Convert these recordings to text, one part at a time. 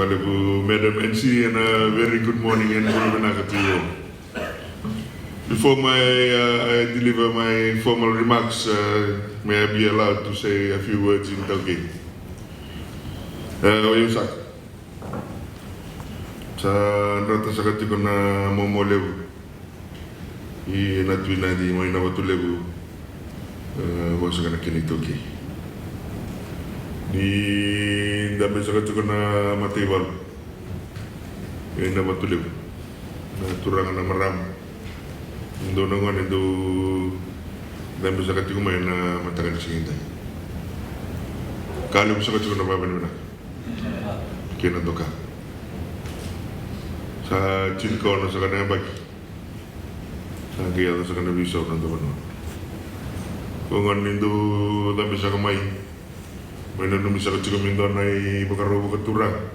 Madam NC, and a very good morning and good to you. Before I deliver my formal remarks, may I be allowed to say a few words in Taukei? Oyusak. Sa rata sa kati ko na momolebu. I natui Nadi mo inawatulebu. Wasa ka na kinitoki. Ni dami sa kati ko na matibal. Inawatulebu. Turangan na maram. Indo nangon indo dami sa kati ko may na matagal singintay. Kalim sa kati ko na baban na. Kinadoka. Sa chinko na sa kanang bagi. Sa kaya sa kanang bisaw na doon. Kung ano indo dami sa kamay. May nanumi sa kati ko mindo na ibakarobo katurang.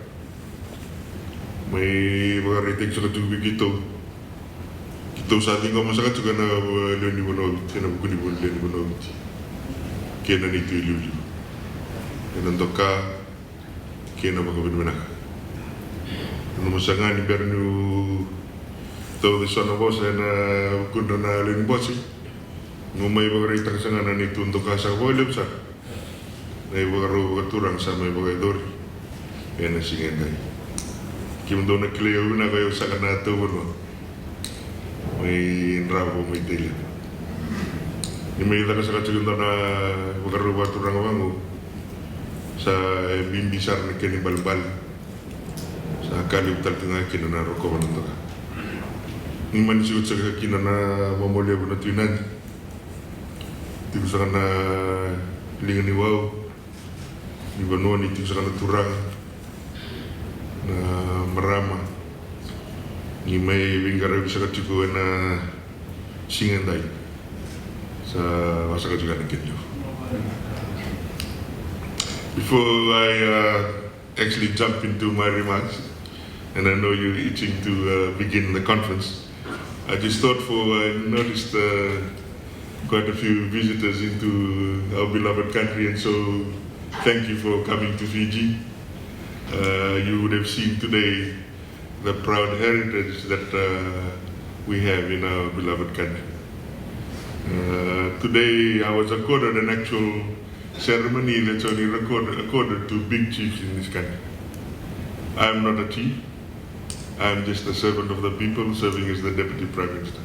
May bakaritig sa kati ko bigito. Ito sa ating kamasakat juga na Leoni Bonovi, kaya na buku ni Leoni Bonovi. Kaya na nito iluliw. Kaya nantok ka, kaya na makapinmanak. Ano masangan ni Bernu to the son of us na kundo na Leoni Bosi. Ngumay bagarita kasangan na nito untuk ka sa volume sa. Na ibagaro bagaturang sa may bagadori. Kaya na singin na. Kaya mo na kliyo na kayo sa kanato mo. May nrabo may tila. May ita ka sa katsugunta na wakaruba turang wango sa bimbisar na kinibalbal sa kalib taltinga kinanaro ko manunta ka. Ni manisigot sa kinana mamolya ko na tuinan. Tigo sa kana lingan ni Wow. Ni Manoa ni tigo sa kana turang na marama. Ni may bingkara bisa katiku na singan dai sa masa juga nakinyo. Before I actually jump into my remarks, and I know you're itching to begin the conference, I just thought I noticed quite a few visitors into our beloved country, and so thank you for coming to Fiji. You would have seen today the proud heritage that we have in our beloved country. Today I was accorded an actual ceremony that's only accorded to big chiefs in this country. I am not a chief. I am just a servant of the people serving as the Deputy Prime Minister.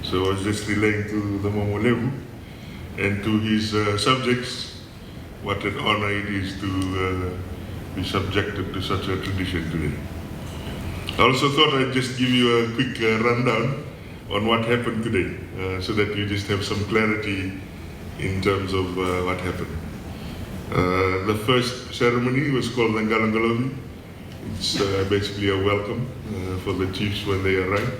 So I was just relaying to the Momolevu and to his subjects what an honor it is to be subjected to such a tradition today. I also thought I'd just give you a quick rundown on what happened today, so that you just have some clarity in terms of what happened. The first ceremony was called the Ngalangalovi. It's basically a welcome for the chiefs when they arrive.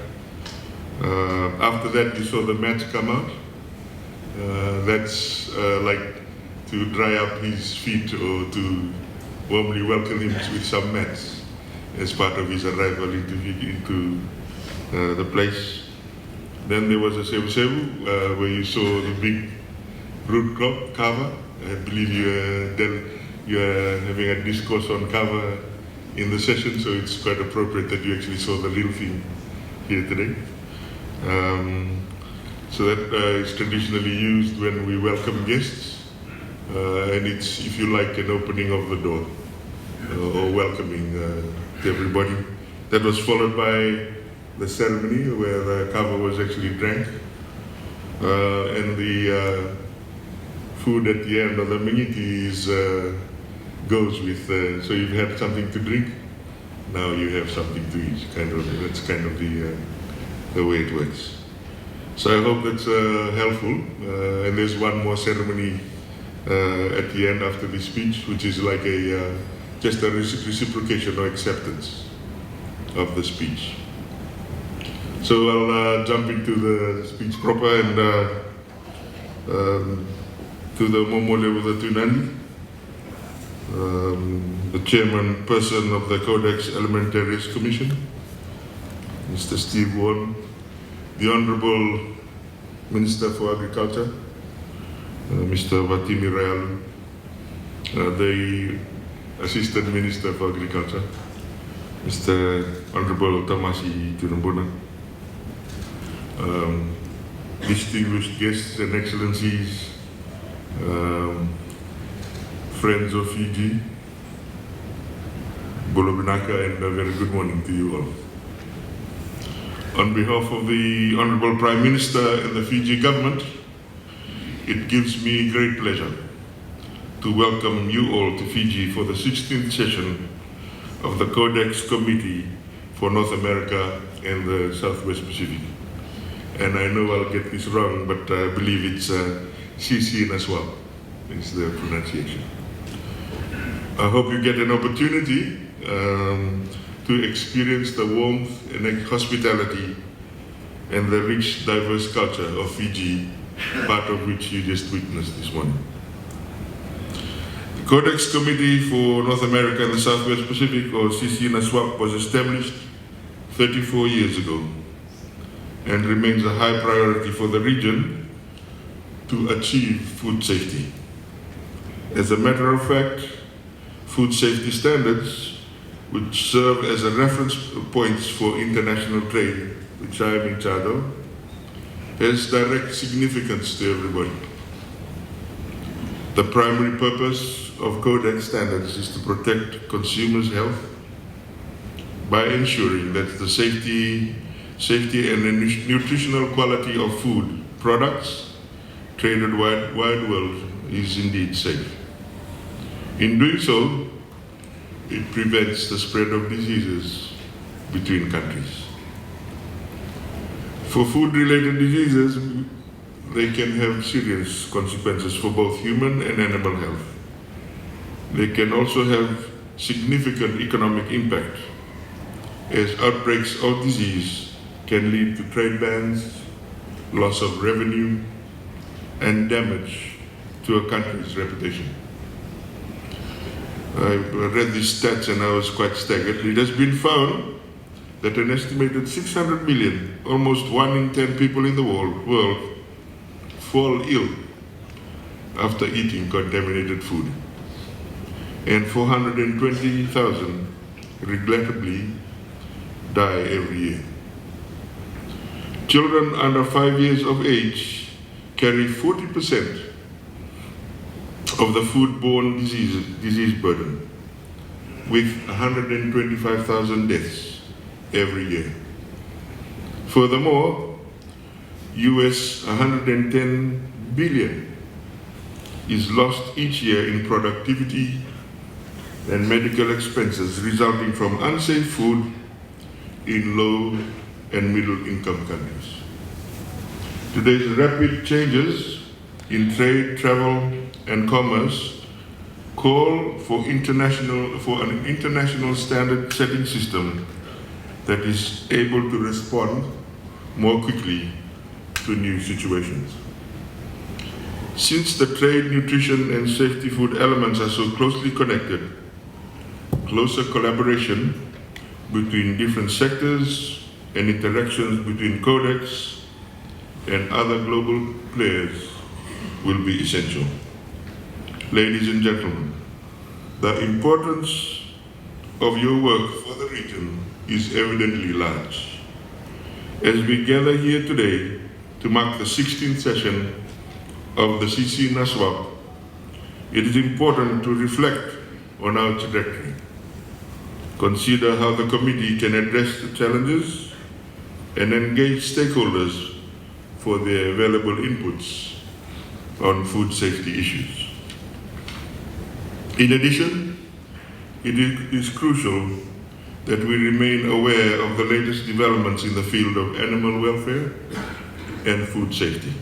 After that, you saw the mats come out. That's like to dry up his feet or to warmly welcome him with some mats as part of his arrival into the place. Then there was a sevu-sevu where you saw the big root crop kava. I believe you're having a discourse on kava in the session, so it's quite appropriate that you actually saw the real thing here today. So that is traditionally used when we welcome guests, and it's, if you like, an opening of the door or welcoming to everybody. That was followed by the ceremony where the kava was actually drank, and the food at the end of the mingiti goes with. So you've had something to drink, now you have something to eat. That's kind of the way it works. So I hope that's helpful. And there's one more ceremony at the end after the speech, which is like just a reciprocation or acceptance of the speech. So I'll jump into the speech proper and to the Momolevu Tunani, the chairman person of the CODEX Committee, Mr. Steve Warren, the Honorable Minister for Agriculture, Mr. Vatimi Rayalu, the Assistant Minister for Agriculture, Mr. Honorable Tamasi Turumbuna, distinguished guests and excellencies, friends of Fiji, Bolobinaka, and a very good morning to you all. On behalf of the Honorable Prime Minister and the Fiji government, it gives me great pleasure to welcome you all to Fiji for the 16th session of the CODEX Committee for North America and the Southwest Pacific. And I know I'll get this wrong, but I believe it's CC Naswap is the pronunciation. I hope you get an opportunity to experience the warmth and hospitality and the rich, diverse culture of Fiji, part of which you just witnessed this morning. The CODEX Committee for North America and the Southwest Pacific, or CC Naswap, was established 34 years ago and remains a high priority for the region to achieve food safety. As a matter of fact, food safety standards, which serve as a reference points for international trade, which I am in charge of, has direct significance to everybody. The primary purpose of CODEX standards is to protect consumers' health by ensuring that the safety and the nutritional quality of food products traded wide world is indeed safe. In doing so, it prevents the spread of diseases between countries. For food-related diseases, they can have serious consequences for both human and animal health. They can also have significant economic impact, as outbreaks of disease can lead to trade bans, loss of revenue, and damage to a country's reputation. I read these stats and I was quite staggered. It has been found that an estimated 600 million, almost 1 in 10 people in the world fall ill after eating contaminated food. And 420,000 regrettably die every year. Children under 5 years of age carry 40% of the foodborne disease burden, with 125,000 deaths every year. Furthermore, US 110 billion is lost each year in productivity and medical expenses resulting from unsafe food in low and middle income countries. Today's rapid changes in trade, travel, and commerce call for an international standard setting system that is able to respond more quickly to new situations. Since the trade, nutrition, and safety food elements are so closely connected, closer collaboration between different sectors and interactions between CODEX and other global players will be essential. Ladies and gentlemen, the importance of your work for the region is evidently large. As we gather here today to mark the 16th session of the CC Naswap, it is important to reflect on our trajectory, consider how the committee can address the challenges, and engage stakeholders for their valuable inputs on food safety issues. In addition, it is crucial that we remain aware of the latest developments in the field of animal welfare and food safety.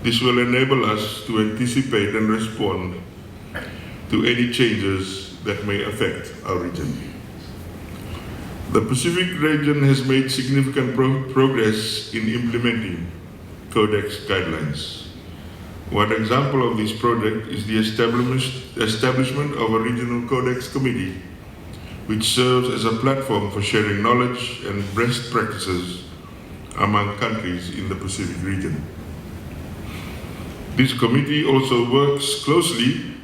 This will enable us to anticipate and respond to any changes that may affect our region. The Pacific region has made significant progress in implementing CODEX guidelines. One example of this project is the establishment of a regional CODEX committee, which serves as a platform for sharing knowledge and best practices among countries in the Pacific region. This committee also works closely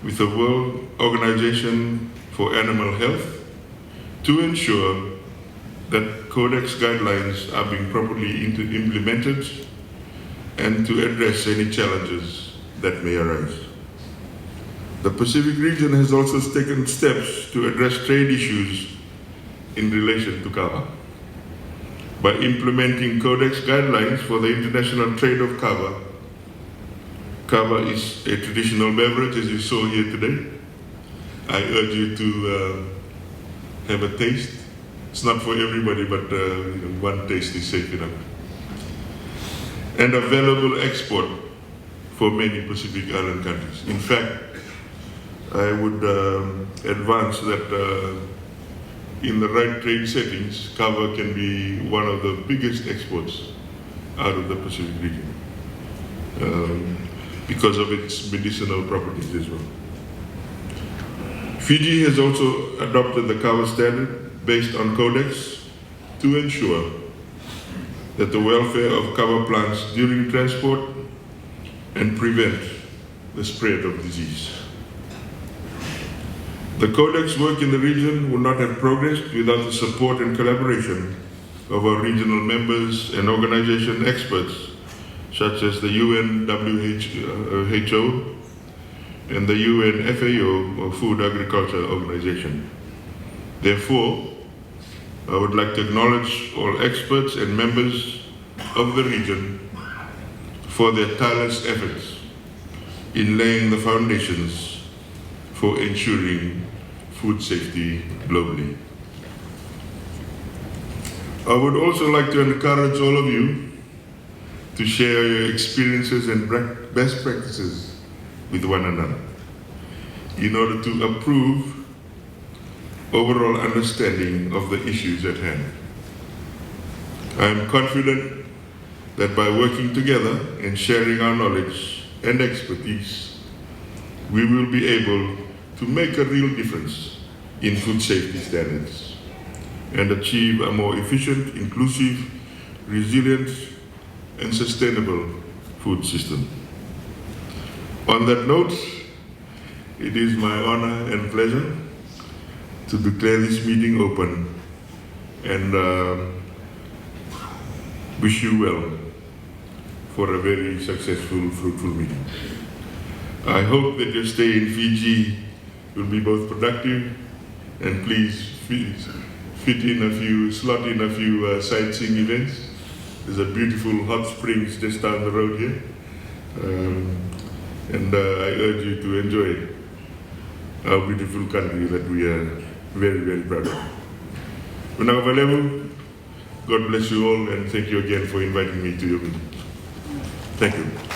with the World Organization for Animal Health to ensure that Codex guidelines are being properly implemented and to address any challenges that may arise. The Pacific region has also taken steps to address trade issues in relation to kava. By implementing Codex guidelines for the international trade of kava, kava is a traditional beverage, as you saw here today. I urge you to have a taste. It's not for everybody, but one taste is safe enough. And a valuable export for many Pacific Island countries. In fact, I would advance that in the right trade settings, kava can be one of the biggest exports out of the Pacific region because of its medicinal properties as well. Fiji has also adopted the kava standard based on Codex to ensure that the welfare of kava plants during transport and prevent the spread of disease. The Codex work in the region would not have progressed without the support and collaboration of our regional members and organization experts, such as the UN WHO and the UN FAO, or Food Agriculture Organization. Therefore, I would like to acknowledge all experts and members of the region for their tireless efforts in laying the foundations for ensuring food safety globally. I would also like to encourage all of you to share your experiences and best practices with one another in order to improve overall understanding of the issues at hand. I am confident that by working together and sharing our knowledge and expertise, we will be able to make a real difference in food safety standards and achieve a more efficient, inclusive, resilient, and sustainable food system. On that note, it is my honor and pleasure to declare this meeting open and wish you well for a very successful, fruitful meeting. I hope that your stay in Fiji will be both productive and please slot in a few sightseeing events. There's a beautiful hot springs just down the road here. And I urge you to enjoy our beautiful country that we are very, very proud of. God bless you all and thank you again for inviting me to your meeting. Thank you.